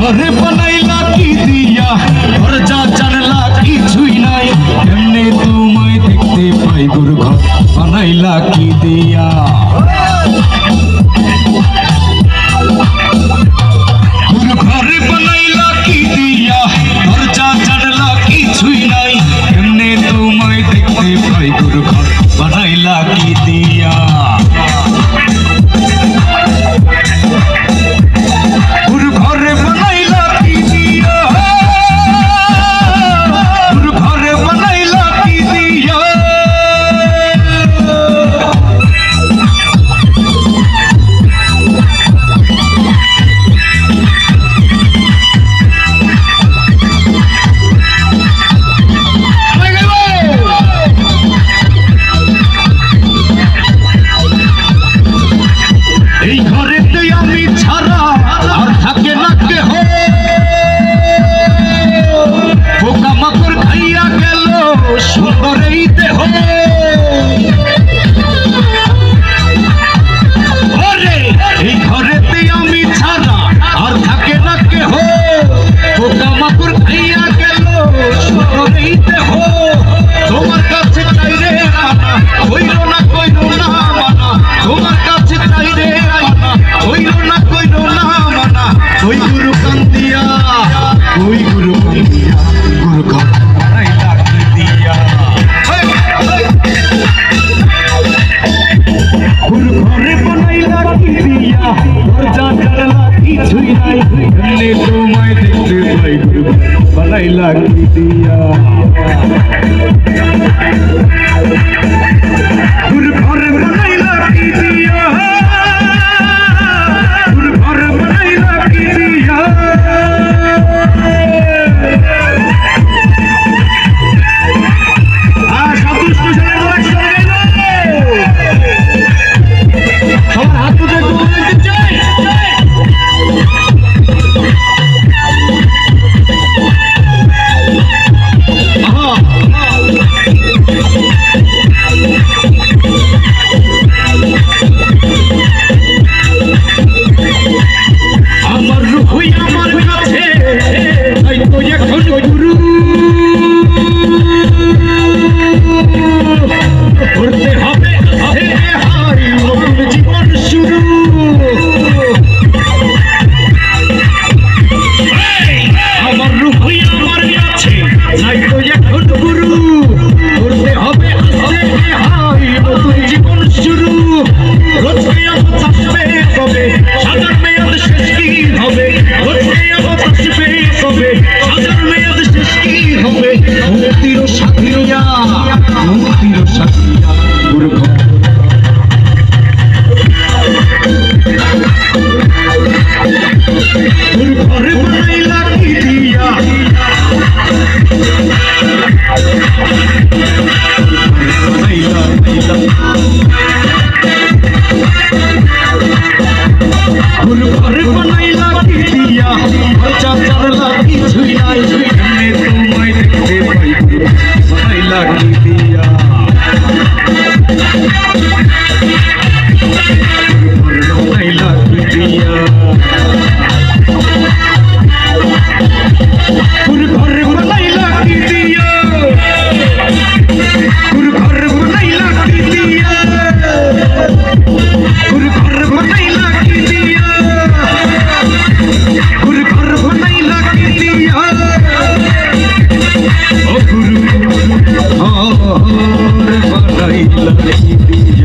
ঘরে বানাইলা কি দিয়া দরজা জানলা কিছুই নাই এমনি তোমায় দেখতে পাই গুরু ঘর বানাইলা কি দিয়া গুরু ঘরে বানাইলা কি দিয়া দরজা জানলা কিছুই নাই এমনি তোমায় দেখতে পাই গুরু ঘর বানাইলা কি দিয়া তোমায় দেখতে পাই বানাইলা কি দিয়া ঘরে বানাইলা কি দিয়া ঘরে বানাইলা কি দিয়া সন্তুষ্ট সবার হাত তুলে চাই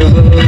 Oh,